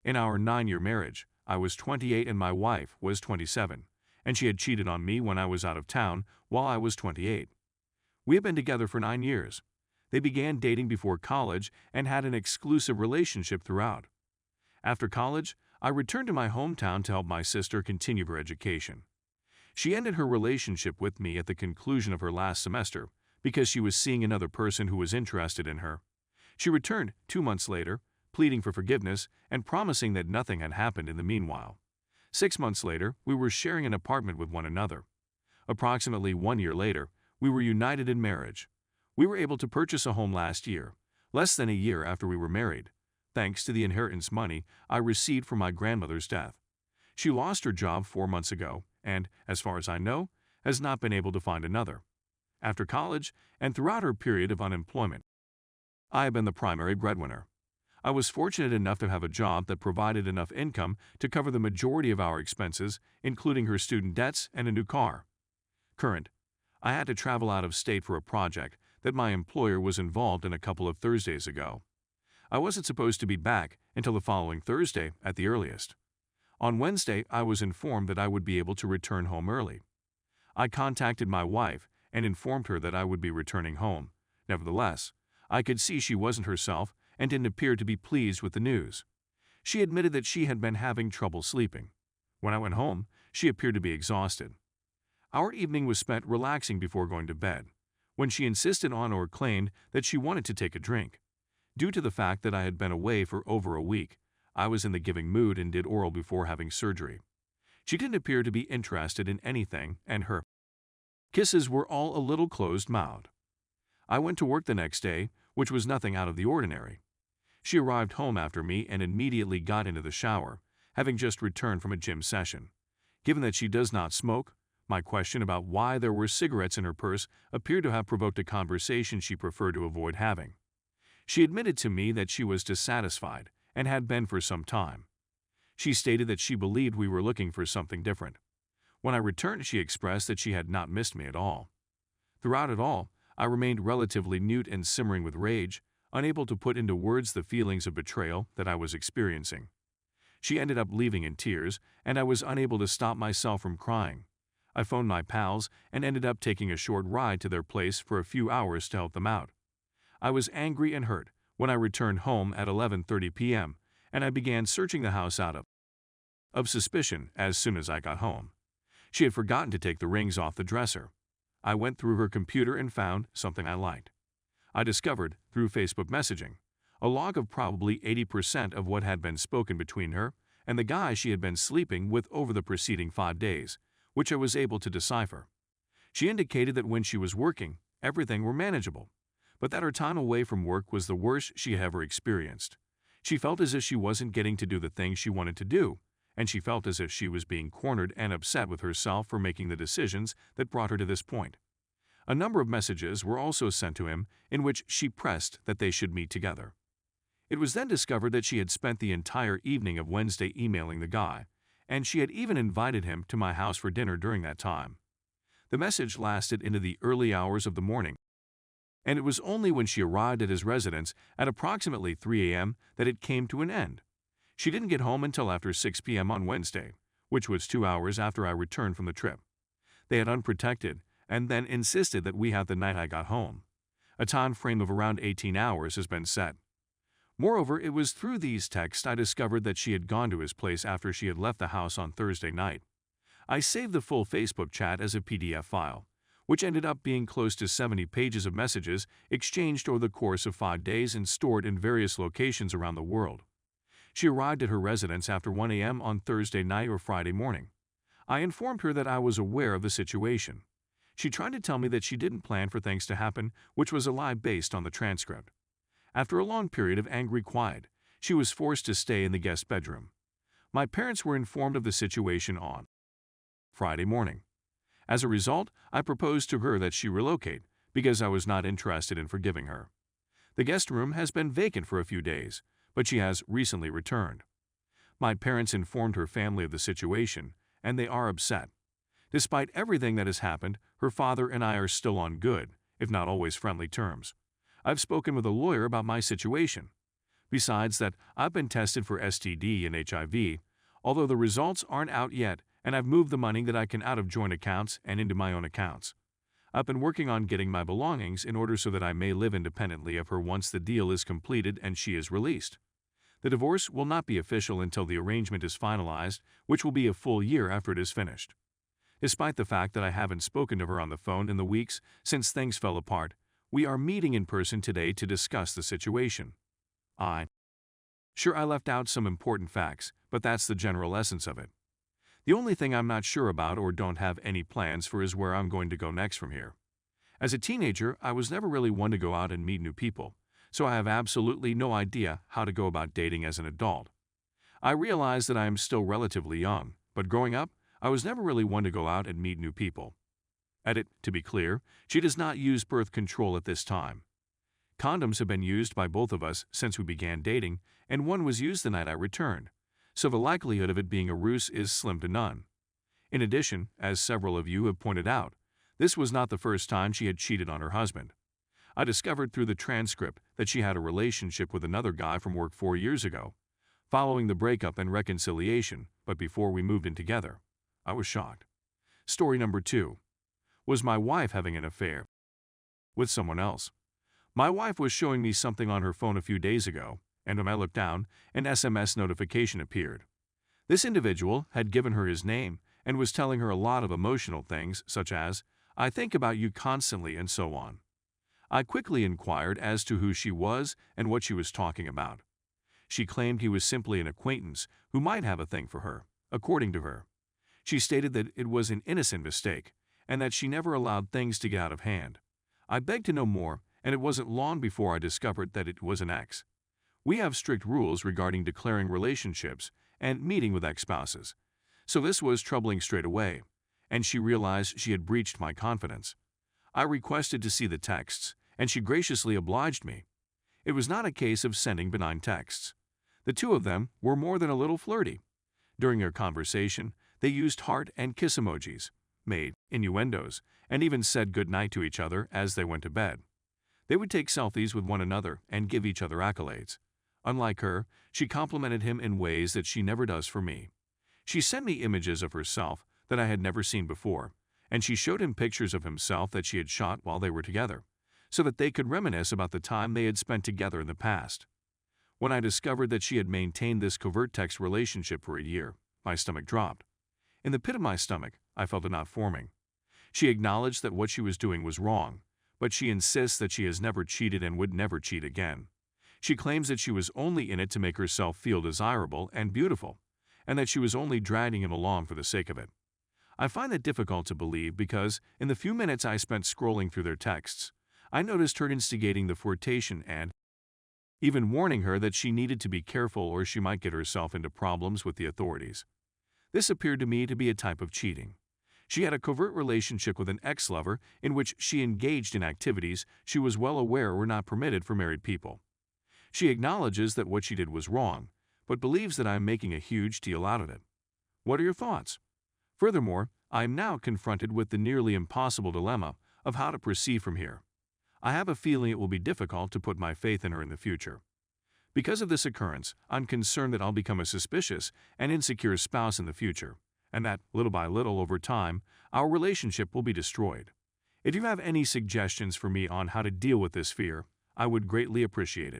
In our 9-year marriage, I was 28 and my wife was 27, and she had cheated on me when I was out of town while I was 28. We had been together for 9 years. They began dating before college and had an exclusive relationship throughout. After college, I returned to my hometown to help my sister continue her education. She ended her relationship with me at the conclusion of her last semester because she was seeing another person who was interested in her. She returned 2 months later, pleading for forgiveness and promising that nothing had happened in the meanwhile. 6 months later, we were sharing an apartment with one another. Approximately 1 year later, we were united in marriage. We were able to purchase a home last year, less than a year after we were married, thanks to the inheritance money I received from my grandmother's death. She lost her job 4 months ago and, as far as I know, has not been able to find another. After college and throughout her period of unemployment, I have been the primary breadwinner. I was fortunate enough to have a job that provided enough income to cover the majority of our expenses, including her student debts and a new car. Current. I had to travel out of state for a project that my employer was involved in a couple of Thursdays ago. I wasn't supposed to be back until the following Thursday at the earliest. On Wednesday, I was informed that I would be able to return home early. I contacted my wife and informed her that I would be returning home. Nevertheless, I could see she wasn't herself and didn't appear to be pleased with the news. She admitted that she had been having trouble sleeping. When I went home, she appeared to be exhausted. Our evening was spent relaxing before going to bed, when she insisted on or claimed that she wanted to take a drink. Due to the fact that I had been away for over a week, I was in the giving mood and did oral before having surgery. She didn't appear to be interested in anything, and her kisses were all a little closed-mouthed. I went to work the next day, which was nothing out of the ordinary. She arrived home after me and immediately got into the shower, having just returned from a gym session. Given that she does not smoke, my question about why there were cigarettes in her purse appeared to have provoked a conversation she preferred to avoid having. She admitted to me that she was dissatisfied and had been for some time. She stated that she believed we were looking for something different. When I returned, she expressed that she had not missed me at all. Throughout it all, I remained relatively mute and simmering with rage, unable to put into words the feelings of betrayal that I was experiencing. She ended up leaving in tears, and I was unable to stop myself from crying. I phoned my pals and ended up taking a short ride to their place for a few hours to help them out. I was angry and hurt when I returned home at 11:30 p.m., and I began searching the house out of suspicion as soon as I got home. She had forgotten to take the rings off the dresser. I went through her computer and found something I liked. I discovered, through Facebook messaging, a log of probably 80% of what had been spoken between her and the guy she had been sleeping with over the preceding 5 days, which I was able to decipher. She indicated that when she was working, everything were manageable, but that her time away from work was the worst she had ever experienced. She felt as if she wasn't getting to do the things she wanted to do, and she felt as if she was being cornered and upset with herself for making the decisions that brought her to this point. A number of messages were also sent to him in which she pressed that they should meet together. It was then discovered that she had spent the entire evening of Wednesday emailing the guy, and she had even invited him to my house for dinner during that time. The message lasted into the early hours of the morning, and it was only when she arrived at his residence at approximately 3 a.m. that it came to an end. She didn't get home until after 6 p.m. on Wednesday, which was 2 hours after I returned from the trip. They had unprotected and then insisted that we have the night I got home. A time frame of around 18 hours has been set. Moreover, it was through these texts I discovered that she had gone to his place after she had left the house on Thursday night. I saved the full Facebook chat as a PDF file, which ended up being close to 70 pages of messages exchanged over the course of 5 days and stored in various locations around the world. She arrived at her residence after 1 a.m. on Thursday night or Friday morning. I informed her that I was aware of the situation. She tried to tell me that she didn't plan for things to happen, which was a lie based on the transcript. After a long period of angry quiet, she was forced to stay in the guest bedroom. My parents were informed of the situation on Friday morning. As a result, I proposed to her that she relocate because I was not interested in forgiving her. The guest room has been vacant for a few days, but she has recently returned. My parents informed her family of the situation, and they are upset. Despite everything that has happened, her father and I are still on good, if not always friendly terms. I've spoken with a lawyer about my situation. Besides that, I've been tested for STD and HIV, although the results aren't out yet, and I've moved the money that I can out of joint accounts and into my own accounts. I've been working on getting my belongings in order so that I may live independently of her once the deal is completed and she is released. The divorce will not be official until the arrangement is finalized, which will be a full year after it is finished. Despite the fact that I haven't spoken to her on the phone in the weeks since things fell apart, we are meeting in person today to discuss the situation. Sure, I left out some important facts, but that's the general essence of it. The only thing I'm not sure about or don't have any plans for is where I'm going to go next from here. As a teenager, I was never really one to go out and meet new people, so I have absolutely no idea how to go about dating as an adult. I realize that I am still relatively young, but growing up, I was never really one to go out and meet new people. To be clear, she does not use birth control at this time. Condoms have been used by both of us since we began dating, and one was used the night I returned, so the likelihood of it being a ruse is slim to none. In addition, as several of you have pointed out, this was not the first time she had cheated on her husband. I discovered through the transcript that she had a relationship with another guy from work 4 years ago, following the breakup and reconciliation, but before we moved in together. I was shocked. Story number 2. Was my wife having an affair with someone else? My wife was showing me something on her phone a few days ago, and when I looked down, an SMS notification appeared. This individual had given her his name and was telling her a lot of emotional things such as, "I think about you constantly," and so on. I quickly inquired as to who she was and what she was talking about. She claimed he was simply an acquaintance who might have a thing for her, according to her. She stated that it was an innocent mistake and that she never allowed things to get out of hand. I begged to know more, and it wasn't long before I discovered that it was an ex. We have strict rules regarding declaring relationships and meeting with ex-spouses, so this was troubling straight away, and she realized she had breached my confidence. I requested to see the texts, and she graciously obliged me. It was not a case of sending benign texts. The two of them were more than a little flirty. During their conversation, they used heart and kiss emojis, made innuendos, and even said goodnight to each other as they went to bed. They would take selfies with one another and give each other accolades. Unlike her, she complimented him in ways that she never does for me. She sent me images of herself that I had never seen before, and she showed him pictures of himself that she had shot while they were together, so that they could reminisce about the time they had spent together in the past. When I discovered that she had maintained this covert text relationship for a year, my stomach dropped. In the pit of my stomach, I felt a knot forming. She acknowledged that what she was doing was wrong, but she insists that she has never cheated and would never cheat again. She claims that she was only in it to make herself feel desirable and beautiful, and that she was only dragging him along for the sake of it. I find that difficult to believe because, in the few minutes I spent scrolling through their texts, I noticed her instigating the flirtation and even warning her that she needed to be careful or she might get herself into problems with the authorities. This appeared to me to be a type of cheating. She had a covert relationship with an ex-lover in which she engaged in activities she was well aware were not permitted for married people. She acknowledges that what she did was wrong, but believes that I am making a huge deal out of it. What are your thoughts? Furthermore, I am now confronted with the nearly impossible dilemma of how to proceed from here. I have a feeling it will be difficult to put my faith in her in the future. Because of this occurrence, I'm concerned that I'll become a suspicious and insecure spouse in the future, and that, little by little over time, our relationship will be destroyed. If you have any suggestions for me on how to deal with this fear, I would greatly appreciate it.